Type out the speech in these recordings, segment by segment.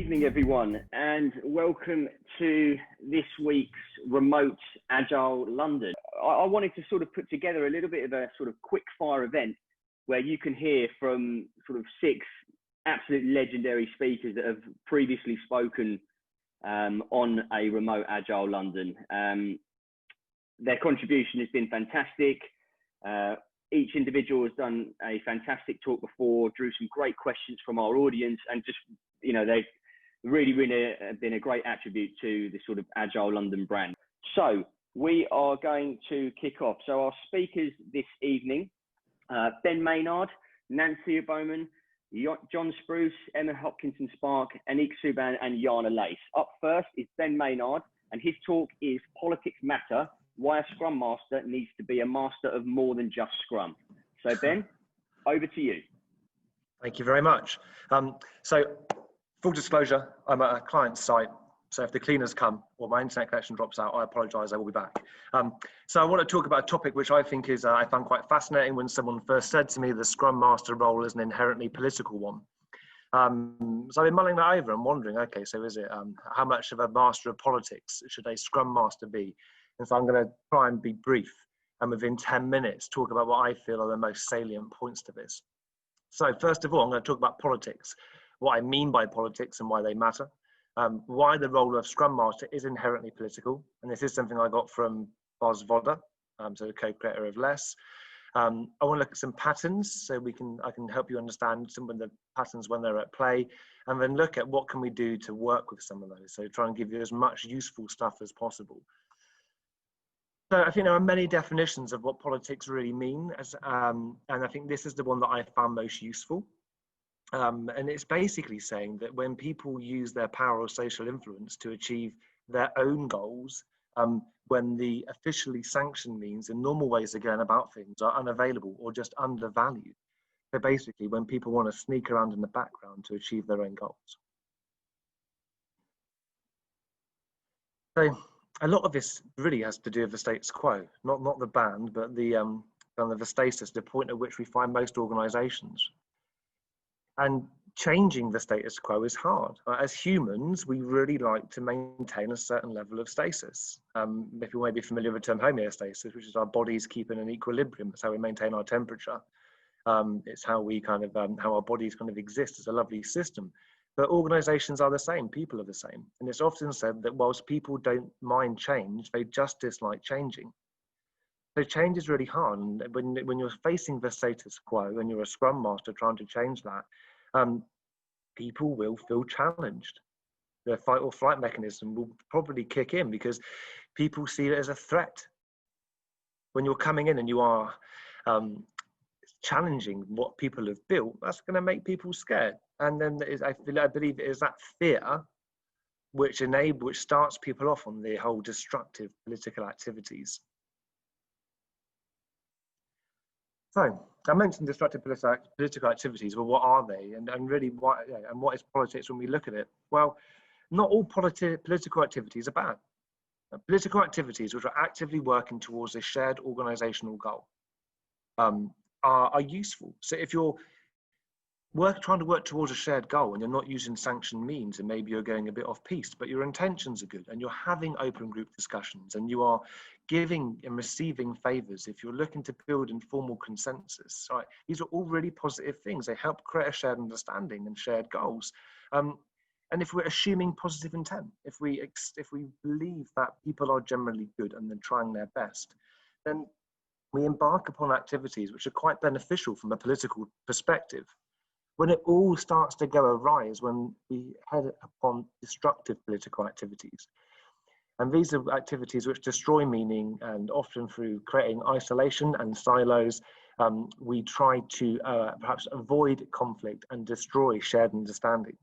evening, everyone, and welcome to this week's remote Agile London. I wanted to sort of put together a little bit of a sort of quick fire event where you can hear from sort of 6 absolute legendary speakers that have previously spoken on a remote Agile London. Their contribution has been fantastic. Each individual has done a fantastic talk before, drew some great questions from our audience, and just, you know, they've really been a great attribute to the sort of Agile London brand. So we are going to kick off. So our speakers this evening, Ben Maynard, Nancy Bowman, John Spruce, Emma Hopkinson Spark, Anik Subban, and Jana Lace. Up first is Ben Maynard, and his talk is Politics Matter: Why a Scrum Master Needs to be a Master of More Than Just Scrum. So Ben, over to you. Thank you very much. So full disclosure, I'm at a client site. So if the cleaners come or my internet connection drops out, I apologize, I will be back. So I want to talk about a topic which I think is, I found quite fascinating when someone first said to me the Scrum Master role is an inherently political one. So I've been mulling that over and wondering, okay, so is it, how much of a master of politics should a Scrum Master be? And so I'm going to try and be brief and within 10 minutes talk about what I feel are the most salient points to this. So first of all, I'm going to talk about politics, what I mean by politics and why they matter, why the role of Scrum Master is inherently political. And this is something I got from Boz Vodder, so the co-creator of Less. I want to look at some patterns so I can help you understand some of the patterns when they're at play, and then look at what can we do to work with some of those. So try and give you as much useful stuff as possible. So I think there are many definitions of what politics really mean, and I think this is the one that I found most useful. And it's basically saying that when people use their power or social influence to achieve their own goals, when the officially sanctioned means and normal ways of going about things are unavailable or just undervalued. So basically when people want to sneak around in the background to achieve their own goals. So a lot of this really has to do with the status quo, not the band, but the kind of the stasis, the point at which we find most organizations. And changing the status quo is hard. As humans, we really like to maintain a certain level of stasis. If you may be familiar with the term homeostasis, which is our bodies keeping an equilibrium. That's how we maintain our temperature. It's how we kind of, how our bodies kind of exist as a lovely system. But organizations are the same, people are the same. And it's often said that whilst people don't mind change, they just dislike changing. So change is really hard. And when you're facing the status quo and you're a Scrum Master trying to change that, people will feel challenged. The fight or flight mechanism will probably kick in because people see it as a threat. When you're coming in and you are challenging what people have built, that's going to make people scared. And then I believe it is that fear which starts people off on the whole destructive political activities. So I mentioned destructive political activities. Well, what are they, and really what is politics when we look at it? Well, not all political activities are bad. Political activities which are actively working towards a shared organizational goal are useful. So if you're trying to work towards a shared goal and you're not using sanctioned means, and maybe you're going a bit off piste, but your intentions are good and you're having open group discussions and you are giving and receiving favors, if you're looking to build informal consensus, right? These are all really positive things. They help create a shared understanding and shared goals. And if we're assuming positive intent, if we believe that people are generally good and they're trying their best, then we embark upon activities which are quite beneficial from a political perspective. When it all starts to go awry is when we head upon destructive political activities. And these are activities which destroy meaning, and often through creating isolation and silos, we try to perhaps avoid conflict and destroy shared understanding.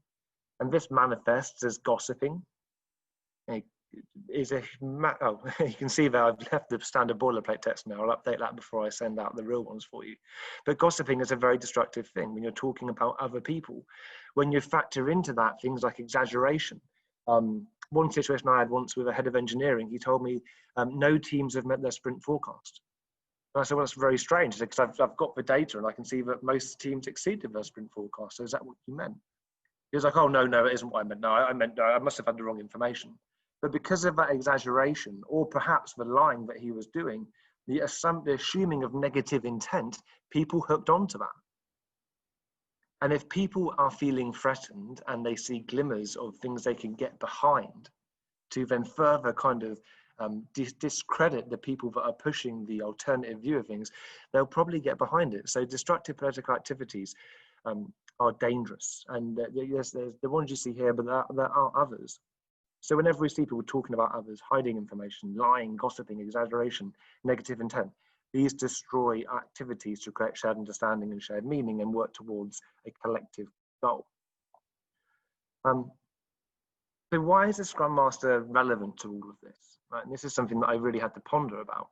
And this manifests as gossiping. You can see that I've left the standard boilerplate text now. I'll update that before I send out the real ones for you. But gossiping is a very destructive thing when you're talking about other people. When you factor into that things like exaggeration. One situation I had once with a head of engineering, he told me no teams have met their sprint forecast. And I said, well, that's very strange, because I've got the data and I can see that most teams exceeded their sprint forecast. So is that what you meant? He was like, oh, no, it isn't what I meant. No, I must have had the wrong information. But because of that exaggeration, or perhaps the lying that he was doing, the assuming of negative intent, people hooked onto that. And if people are feeling threatened and they see glimmers of things they can get behind to then further kind of discredit the people that are pushing the alternative view of things, they'll probably get behind it. So destructive political activities are dangerous. And yes, there's the ones you see here, but there are others. So whenever we see people talking about others, hiding information, lying, gossiping, exaggeration, negative intent, these destroy activities to create shared understanding and shared meaning and work towards a collective goal. So why is the Scrum Master relevant to all of this? Right? And this is something that I really had to ponder about.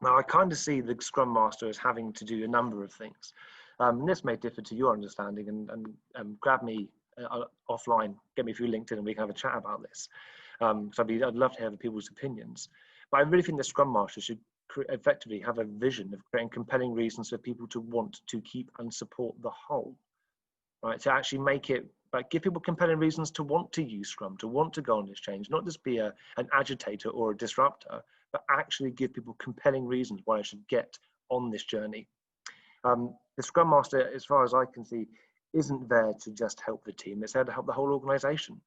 Now, I kind of see the Scrum Master as having to do a number of things. And this may differ to your understanding, and grab me offline, get me through LinkedIn, and we can have a chat about this. So I'd love to hear people's opinions. But I really think the Scrum Master should effectively have a vision of creating compelling reasons for people to want to keep and support the whole, right? To actually make it, like, give people compelling reasons to want to use Scrum, to want to go on this change, not just be an agitator or a disruptor, but actually give people compelling reasons why I should get on this journey. The Scrum Master, as far as I can see, isn't there to just help the team. It's there to help the whole organization.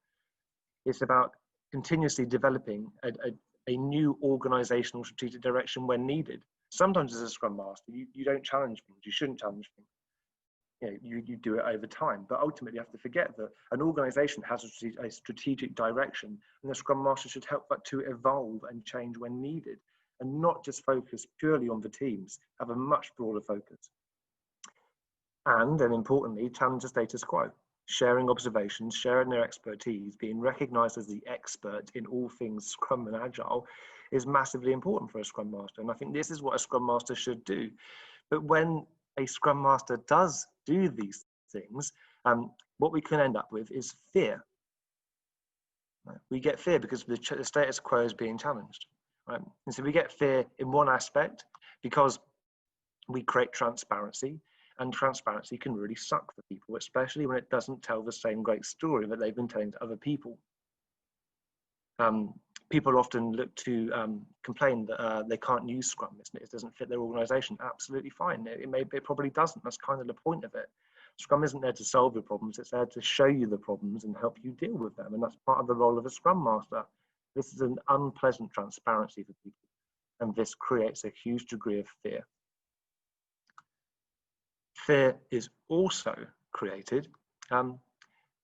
It's about continuously developing a new organizational strategic direction when needed. Sometimes as a Scrum Master, you don't challenge things. You shouldn't challenge things. You do it over time, but ultimately you have to forget that an organization has a strategic direction, and the Scrum Master should help that to evolve and change when needed, and not just focus purely on the teams, have a much broader focus. And importantly, challenge the status quo, sharing observations, sharing their expertise, being recognized as the expert in all things Scrum and Agile is massively important for a Scrum Master. And I think this is what a Scrum Master should do. But when a Scrum Master does do these things, what we can end up with is fear. We get fear because the status quo is being challenged. Right? And so we get fear in one aspect because we create transparency, and transparency can really suck for people, especially when it doesn't tell the same great story that they've been telling to other people. People often look to complain that they can't use Scrum, it doesn't fit their organization. Absolutely fine. It probably doesn't. That's kind of the point of it. Scrum isn't there to solve your problems. It's there to show you the problems and help you deal with them. And that's part of the role of a Scrum Master. This is an unpleasant transparency for people. And this creates a huge degree of fear. Fear is also created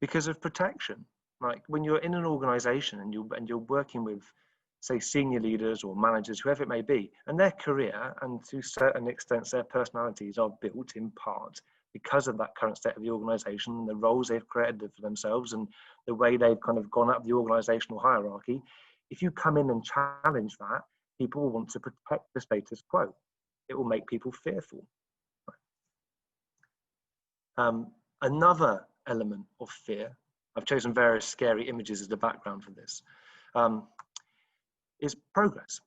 because of protection. Like when you're in an organization and you're working with, say, senior leaders or managers, whoever it may be, and their career and to certain extents their personalities are built in part because of that current state of the organization and the roles they've created for themselves and the way they've kind of gone up the organizational hierarchy. If you come in and challenge that, people will want to protect the status quo. It will make people fearful. Another element of fear, I've chosen various scary images as the background for this, is progress.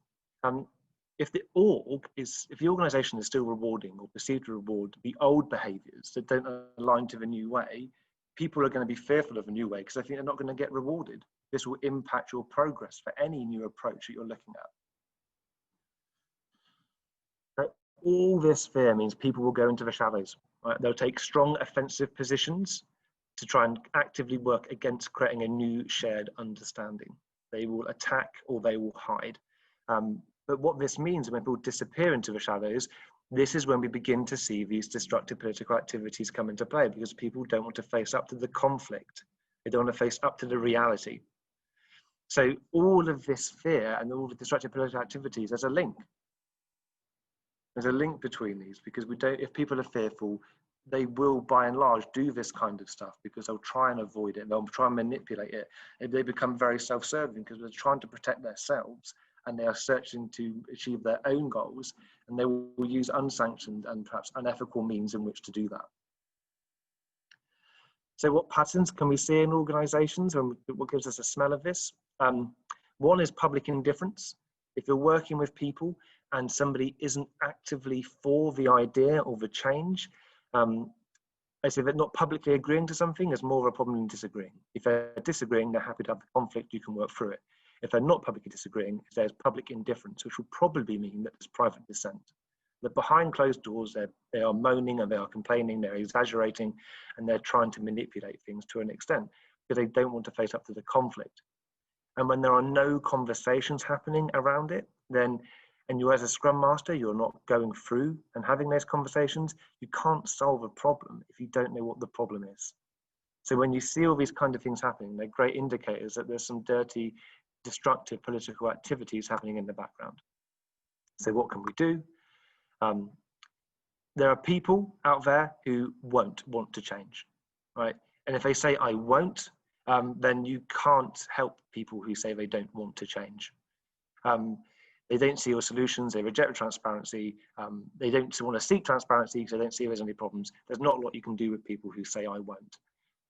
If the organization is still rewarding or perceived to reward the old behaviors that don't align to the new way, people are going to be fearful of a new way because they think they're not going to get rewarded. This will impact your progress for any new approach that you're looking at. But all this fear means people will go into the shadows. Right? They'll take strong offensive positions to try and actively work against creating a new shared understanding. They will attack or they will hide. But what this means when people disappear into the shadows, this is when we begin to see these destructive political activities come into play because people don't want to face up to the conflict. They don't want to face up to the reality. So all of this fear and all the destructive political activities, there's a link. There's a link between these because if people are fearful, they will by and large do this kind of stuff because they'll try and avoid it. They'll try and manipulate it. And they become very self-serving because they're trying to protect themselves and they are searching to achieve their own goals, and they will use unsanctioned and perhaps unethical means in which to do that. So what patterns can we see in organizations and what gives us a smell of this? One is public indifference. If you're working with people and somebody isn't actively for the idea or the change, I say they're not publicly agreeing to something is more of a problem than disagreeing. If they're disagreeing, they're happy to have the conflict, you can work through it. If they're not publicly disagreeing, there's public indifference, which will probably mean that there's private dissent. That behind closed doors, they are moaning and they are complaining, they're exaggerating, and they're trying to manipulate things to an extent because they don't want to face up to the conflict. And when there are no conversations happening around it, then, and you as a Scrum Master, you're not going through and having those conversations, you can't solve a problem if you don't know what the problem is. So when you see all these kind of things happening, they're great indicators that there's some dirty, destructive political activities happening in the background. So what can we do? There are people out there who won't want to change, right? And if they say, I won't, then you can't help people who say they don't want to change. They don't see your solutions, they reject transparency, they don't want to seek transparency because they don't see there's any problems. There's not a lot you can do with people who say, I won't.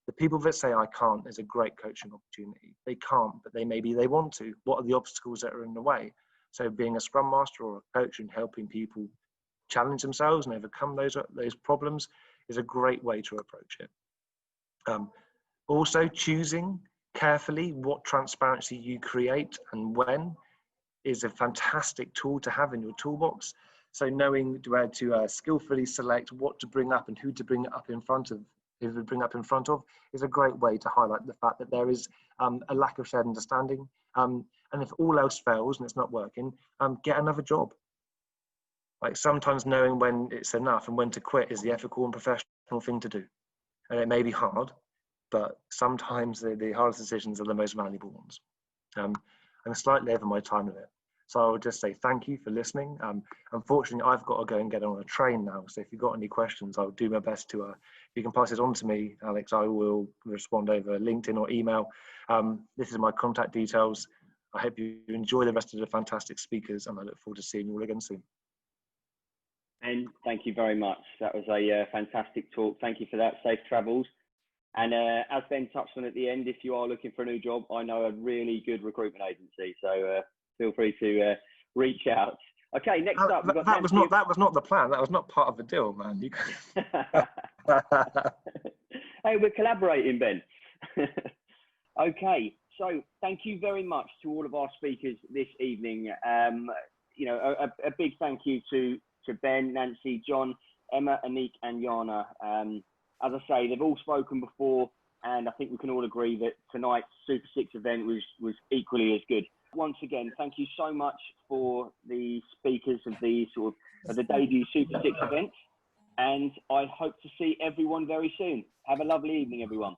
The people that say, I can't, is a great coaching opportunity. They can't, but maybe they want to. What are the obstacles that are in the way? So being a Scrum Master or a coach and helping people challenge themselves and overcome those problems is a great way to approach it. Also, choosing carefully what transparency you create and when is a fantastic tool to have in your toolbox. So knowing where to skillfully select what to bring up and who to bring it up in front of, is a great way to highlight the fact that there is a lack of shared understanding. And if all else fails and it's not working, get another job. Like sometimes knowing when it's enough and when to quit is the ethical and professional thing to do. And it may be hard, but sometimes the hardest decisions are the most valuable ones. I'm slightly over my time limit. So I would just say thank you for listening. Unfortunately, I've got to go and get on a train now. So if you've got any questions, I'll do my best to, if you can pass it on to me, Alex, I will respond over LinkedIn or email. This is my contact details. I hope you enjoy the rest of the fantastic speakers and I look forward to seeing you all again soon. And thank you very much. That was a fantastic talk. Thank you for that. Safe travels. And as Ben touched on at the end, if you are looking for a new job, I know a really good recruitment agency. So feel free to reach out. Okay, next up. That was not the plan. That was not part of the deal, man. Hey, we're collaborating, Ben. Okay, so thank you very much to all of our speakers this evening. You know, a big thank you to Ben, Nancy, John, Emma, Anik, and Jana. As I say, they've all spoken before, and I think we can all agree that tonight's Super 6 event was equally as good. Once again, thank you so much for the speakers of the debut Super 6 event, and I hope to see everyone very soon. Have a lovely evening, everyone.